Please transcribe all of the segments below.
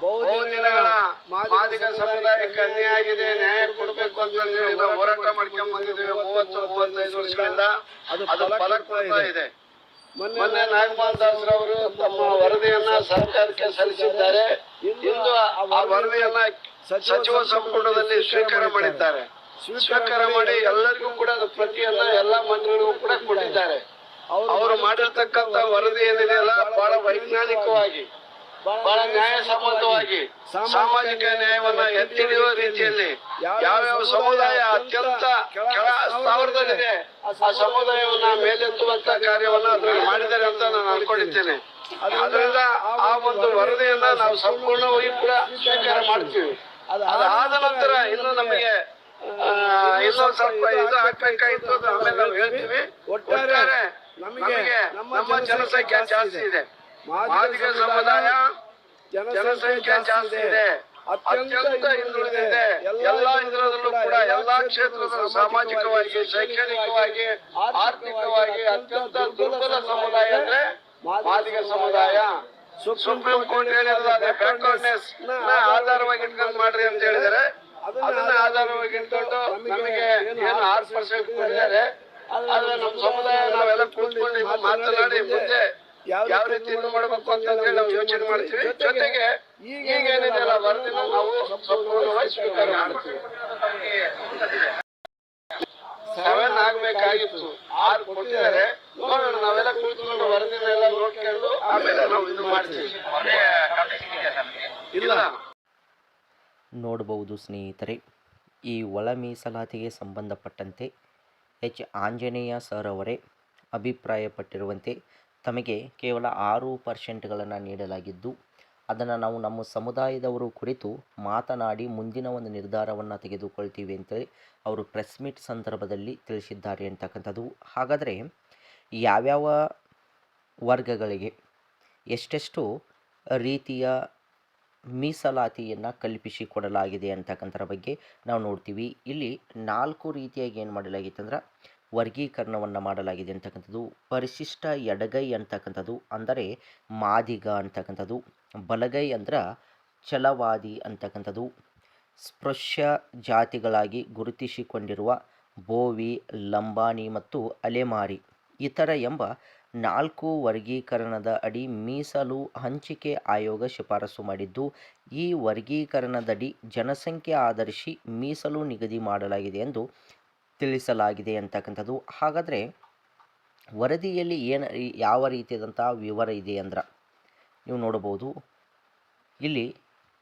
ಬಹುದಿನಗಳ ಮಾದಿಗ ಸಮುದಾಯಕ್ಕೆ ಅನ್ಯಾಯ ಆಗಿದೆ, ನ್ಯಾಯ ಕೊಡಬೇಕು ಅಂತ ಹೇಳಿ ನಾವು ಹೋರಾಟ ಮಾಡ್ಕೊಂಡ್ ಬಂದಿದ್ದೇವೆ 30-35 ವರ್ಷಗಳಿಂದ. ಅದು ಫಲ ಕೊಡ್ತಾ ಇದೆ. ಮೊನ್ನೆ ನಾಗಮೋಹನ್ ದಾಸರವರು ತಮ್ಮ ವರದಿಯನ್ನ ಸರ್ಕಾರಕ್ಕೆ ಸಲ್ಲಿಸಿದ್ದಾರೆ. ಇಂದು ಆ ವರದಿಯನ್ನ ಸಚಿವ ಸಂಪುಟದಲ್ಲಿ ಸ್ವೀಕಾರ ಮಾಡಿದ್ದಾರೆ. ಸ್ವೀಕಾರ ಮಾಡಿ ಎಲ್ಲರಿಗೂ ಕೂಡ ಪ್ರತಿಯನ್ನ ಎಲ್ಲಾ ಮಂತ್ರಿಗಳಿಗೂ ಕೂಡ ಕೊಟ್ಟಿದ್ದಾರೆ. ಅವರು ಮಾಡಿರ್ತಕ್ಕಂಥ ವರದಿ ಏನಿದೆಯಲ್ಲ ಬಹಳ ವೈಜ್ಞಾನಿಕವಾಗಿ, ಬಹಳ ನ್ಯಾಯಸಮ್ಮತವಾಗಿ, ಸಾಮಾಜಿಕ ನ್ಯಾಯವನ್ನ ಎತ್ತಿ ಹಿಡಿಯುವ ರೀತಿಯಲ್ಲಿ ಯಾವ್ಯಾವ ಸಮುದಾಯ ಅತ್ಯಂತ ಕೆಳ ಸ್ಥಾವರದಲ್ಲಿದೆ ಆ ಸಮುದಾಯವನ್ನ ಮೇಲೆತ್ತುವಂತ ಕಾರ್ಯವನ್ನ ಅದ್ರಲ್ಲಿ ಮಾಡಿದ್ದಾರೆ ಅಂತ ನಾನು ಅನ್ಕೊಂಡಿದ್ದೇನೆ. ಅದರಿಂದ ಆ ಒಂದು ವರದಿಯನ್ನ ನಾವು ಸಂಪೂರ್ಣವಾಗಿ ಕೂಡ ಸ್ವೀಕಾರ ಮಾಡ್ತೀವಿ. ಅದಾದ ನಂತರ ಇನ್ನು ನಮಗೆ ಇನ್ನೊಂದು ಸ್ವಲ್ಪ ಇದು ಹಾಕ್ಬೇಕಾಯ್ತು, ಆಮೇಲೆ ನಾವು ಹೇಳ್ತೀವಿ. ಒಟ್ಟಾರೆ ನಮಗೆ ನಮ್ಮ ಜನಸಂಖ್ಯೆ ಜಾಸ್ತಿ ಇದೆ, ಮಾದಿಗ ಸಮುದಾಯ ಜನಸಂಖ್ಯೆ ಜಾಸ್ತಿ ಇದೆ, ಅತ್ಯಂತ ಹಿಂದುಳಿದಿದೆ. ಎಲ್ಲಾ ಇದರಲ್ಲೂ ಕೂಡ ಎಲ್ಲಾ ಕ್ಷೇತ್ರದ ಸಾಮಾಜಿಕವಾಗಿ, ಶೈಕ್ಷಣಿಕವಾಗಿ, ಆರ್ಥಿಕವಾಗಿ ಅತ್ಯಂತ ದುರ್ಬಲ ಸಮುದಾಯ ಅಂದ್ರೆ ಮಾದಿಗ ಸಮುದಾಯ. ಸುಪ್ರೀಂ ಕೋರ್ಟ್ ಹೇಳಿದ್ರೆ ಬ್ಯಾಕ್ವರ್ಡ್ನೆಸ್ ಆಧಾರವಾಗಿ ಇಟ್ಕೊಂಡು ಮಾಡ್ರಿ ಅಂತ ಹೇಳಿದರೆ, ಅದನ್ನ ಆಧಾರವಾಗಿ ಇಟ್ಕೊಂಡು ನಮಗೆ ಏನು 6% ಕೊಟ್ಟಿದ್ದಾರೆ. ಆದ್ರೆ ನಮ್ಮ ಸಮುದಾಯ ನಾವೆಲ್ಲ ಕೂತ್ಕೊಂಡು ಮಾತನಾಡಿ ಮುಂದೆ ಯಾವ ರೀತಿ ಇದು ಮಾಡಬೇಕು ಅಂತ ಹೇಳಿ ನಾವು ಯೋಚನೆ ಮಾಡ್ತೀವಿ. ಜೊತೆಗೆ ಈಗೇನಿದೆಯಲ್ಲ ವರದಿನ ನಾವು ಸಂಪೂರ್ಣವಾಗಿ ಸ್ವೀಕಾರ ಮಾಡ್ತೀವಿ. 7 ಆಗ್ಬೇಕಾಗಿತ್ತು, 6 ಕೊಟ್ಟಿದ್ದಾರೆ. ನೋಡೋಣ, ನಾವೆಲ್ಲ ಕೂತ್ಕೊಂಡು ವರದಿನೆಲ್ಲ ನೋಡ್ಕೊಂಡು ಆಮೇಲೆ ನಾವು ಇದು ಮಾಡ್ತೀವಿ. ಇಲ್ಲ ನೋಡಬಹುದು ಸ್ನೇಹಿತರೆ, ಈ ಒಳ ಮೀಸಲಾತಿಗೆ ಸಂಬಂಧಪಟ್ಟಂತೆ ಎಚ್ ಆಂಜನೇಯ ಸರ್ ಅವರೇ ಅಭಿಪ್ರಾಯಪಟ್ಟಿರುವಂತೆ ತಮಗೆ ಕೇವಲ 6% ನೀಡಲಾಗಿದ್ದು, ಅದನ್ನು ನಾವು ನಮ್ಮ ಸಮುದಾಯದವರು ಕುರಿತು ಮಾತನಾಡಿ ಮುಂದಿನ ಒಂದು ನಿರ್ಧಾರವನ್ನು ತೆಗೆದುಕೊಳ್ತೀವಿ ಅಂತೇಳಿ ಅವರು ಪ್ರೆಸ್ ಮೀಟ್ ಸಂದರ್ಭದಲ್ಲಿ ತಿಳಿಸಿದ್ದಾರೆ ಅಂತಕ್ಕಂಥದ್ದು. ಹಾಗಾದರೆ ಯಾವ್ಯಾವ ವರ್ಗಗಳಿಗೆ ಎಷ್ಟೆಷ್ಟು ರೀತಿಯ ಮೀಸಲಾತಿಯನ್ನು ಕಲ್ಪಿಸಿಕೊಡಲಾಗಿದೆ ಅಂತಕ್ಕಂಥರ ಬಗ್ಗೆ ನಾವು ನೋಡ್ತೀವಿ. ಇಲ್ಲಿ 4 ರೀತಿಯಾಗಿ ಏನು ಮಾಡಲಾಗಿತ್ತು ಅಂದ್ರೆ ವರ್ಗೀಕರಣವನ್ನು ಮಾಡಲಾಗಿದೆ ಅಂತಕ್ಕಂಥದ್ದು. ಪರಿಶಿಷ್ಟ ಎಡಗೈ ಅಂತಕ್ಕಂಥದ್ದು ಅಂದರೆ ಮಾದಿಗ ಅಂತಕ್ಕಂಥದ್ದು, ಬಲಗೈ ಅಂದ್ರೆ ಛಲವಾದಿ ಅಂತಕ್ಕಂಥದ್ದು, ಸ್ಪೃಶ್ಯ ಜಾತಿಗಳಾಗಿ ಗುರುತಿಸಿಕೊಂಡಿರುವ ಬೋವಿ, ಲಂಬಾಣಿ ಮತ್ತು ಅಲೆಮಾರಿ ಇತರ ಎಂಬ 4 ವರ್ಗೀಕರಣದ ಅಡಿ ಮೀಸಲು ಹಂಚಿಕೆ ಆಯೋಗ ಶಿಫಾರಸು ಮಾಡಿದ್ದು, ಈ ವರ್ಗೀಕರಣದಡಿ ಜನಸಂಖ್ಯೆ ಆಧರಿಸಿ ಮೀಸಲು ನಿಗದಿ ಮಾಡಲಾಗಿದೆ ಎಂದು ತಿಳಿಸಲಾಗಿದೆ ಅಂತಕ್ಕಂಥದ್ದು. ಹಾಗಾದರೆ ವರದಿಯಲ್ಲಿ ಯಾವ ರೀತಿಯಾದಂಥ ವಿವರ ಇದೆ ಅಂದ್ರೆ ನೀವು ನೋಡಬಹುದು. ಇಲ್ಲಿ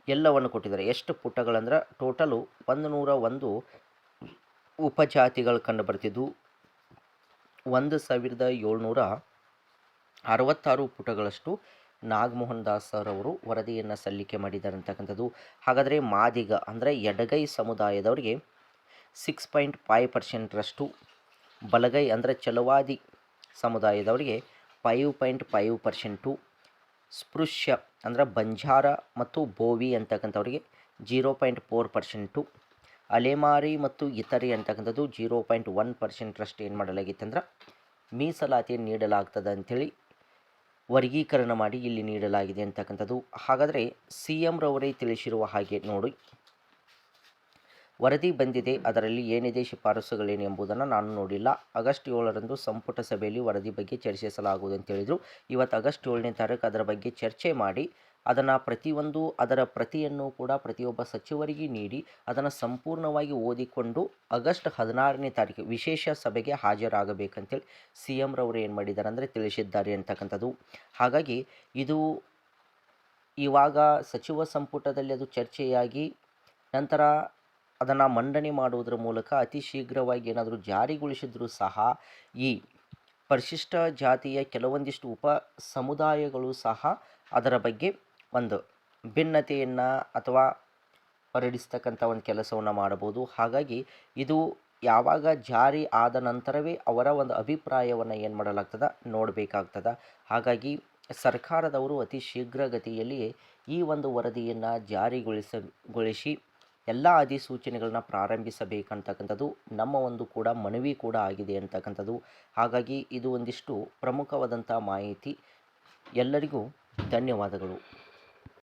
ಎಲ್ಲವನ್ನು ಕೊಟ್ಟಿದ್ದಾರೆ. ಎಷ್ಟು ಪುಟಗಳಂದ್ರೆ ಟೋಟಲು 101 ಉಪಜಾತಿಗಳು ಕಂಡುಬರ್ತಿದ್ದು 1766 ಪುಟಗಳಷ್ಟು ನಾಗಮೋಹನ್ ದಾಸ್ ಸರ್ ಅವರು ವರದಿಯನ್ನು ಸಲ್ಲಿಕೆ ಮಾಡಿದ್ದಾರೆ ಅಂತಕ್ಕಂಥದ್ದು. ಹಾಗಾದರೆ ಮಾದಿಗ ಅಂದರೆ ಎಡಗೈ ಸಮುದಾಯದವರಿಗೆ 6.5%ರಷ್ಟು, ಬಲಗೈ ಅಂದರೆ ಛಲವಾದಿ ಸಮುದಾಯದವರಿಗೆ 5.5%, ಸ್ಪೃಶ್ಯ ಅಂದರೆ ಬಂಜಾರ ಮತ್ತು ಬೋವಿ ಅಂತಕ್ಕಂಥವ್ರಿಗೆ 0.4%, ಅಲೆಮಾರಿ ಮತ್ತು ಇತರೆ ಅಂತಕ್ಕಂಥದ್ದು 0.1%ರಷ್ಟು ಏನು ಮಾಡಲಾಗಿತ್ತಂದ್ರೆ ಮೀಸಲಾತಿಯನ್ನು ನೀಡಲಾಗ್ತದೆ ಅಂಥೇಳಿ ವರ್ಗೀಕರಣ ಮಾಡಿ ಇಲ್ಲಿ ನೀಡಲಾಗಿದೆ ಅಂತಕ್ಕಂಥದ್ದು. ಹಾಗಾದರೆ CM ರವರೇ ತಿಳಿಸಿರುವ ಹಾಗೆ ನೋಡಿ, ವರದಿ ಬಂದಿದೆ, ಅದರಲ್ಲಿ ಏನಿದೆ ಶಿಫಾರಸುಗಳೇನು ಎಂಬುದನ್ನು ನಾನು ನೋಡಿಲ್ಲ. ಆಗಸ್ಟ್ 7ರಂದು ಸಂಪುಟ ಸಭೆಯಲ್ಲಿ ವರದಿ ಬಗ್ಗೆ ಚರ್ಚಿಸಲಾಗುವುದು ಅಂತ ಹೇಳಿದರು. ಇವತ್ತು ಆಗಸ್ಟ್ 7ನೇ ತಾರೀಕು ಅದರ ಬಗ್ಗೆ ಚರ್ಚೆ ಮಾಡಿ ಅದನ್ನು ಅದರ ಪ್ರತಿಯನ್ನು ಕೂಡ ಪ್ರತಿಯೊಬ್ಬ ಸಚಿವರಿಗೆ ನೀಡಿ ಅದನ್ನು ಸಂಪೂರ್ಣವಾಗಿ ಓದಿಕೊಂಡು ಆಗಸ್ಟ್ 16ನೇ ತಾರೀಕು ವಿಶೇಷ ಸಭೆಗೆ ಹಾಜರಾಗಬೇಕಂತೇಳಿ CM ರವರು ಏನು ಮಾಡಿದ್ದಾರೆ ಅಂದರೆ ತಿಳಿಸಿದ್ದಾರೆ ಅಂತಕ್ಕಂಥದ್ದು. ಹಾಗಾಗಿ ಇದು ಇವಾಗ ಸಚಿವ ಸಂಪುಟದಲ್ಲಿ ಅದು ಚರ್ಚೆಯಾಗಿ ನಂತರ ಅದನ್ನು ಮಂಡನೆ ಮಾಡುವುದರ ಮೂಲಕ ಅತಿ ಶೀಘ್ರವಾಗಿ ಏನಾದರೂ ಜಾರಿಗೊಳಿಸಿದರೂ ಸಹ ಈ ಪರಿಶಿಷ್ಟ ಜಾತಿಯ ಕೆಲವೊಂದಿಷ್ಟು ಉಪ ಸಮುದಾಯಗಳು ಸಹ ಅದರ ಬಗ್ಗೆ ಒಂದು ಭಿನ್ನತೆಯನ್ನು ಅಥವಾ ಹೊರಡಿಸ್ತಕ್ಕಂಥ ಒಂದು ಕೆಲಸವನ್ನು ಮಾಡಬಹುದು. ಹಾಗಾಗಿ ಇದು ಯಾವಾಗ ಜಾರಿ ಆದ ನಂತರವೇ ಅವರ ಒಂದು ಅಭಿಪ್ರಾಯವನ್ನು ಏನು ಮಾಡಲಾಗ್ತದೆ ನೋಡಬೇಕಾಗ್ತದೆ. ಹಾಗಾಗಿ ಸರ್ಕಾರದವರು ಅತಿ ಶೀಘ್ರಗತಿಯಲ್ಲಿಯೇ ಈ ಒಂದು ವರದಿಯನ್ನು ಜಾರಿಗೊಳಿಸಿ ಎಲ್ಲ ಅಧಿಸೂಚನೆಗಳನ್ನ ಪ್ರಾರಂಭಿಸಬೇಕಂತಕ್ಕಂಥದ್ದು ನಮ್ಮ ಒಂದು ಕೂಡ ಮನವಿ ಕೂಡ ಆಗಿದೆ ಅಂತಕ್ಕಂಥದ್ದು. ಹಾಗಾಗಿ ಇದು ಒಂದಿಷ್ಟು ಪ್ರಮುಖವಾದಂಥ ಮಾಹಿತಿ. ಎಲ್ಲರಿಗೂ ಧನ್ಯವಾದಗಳು.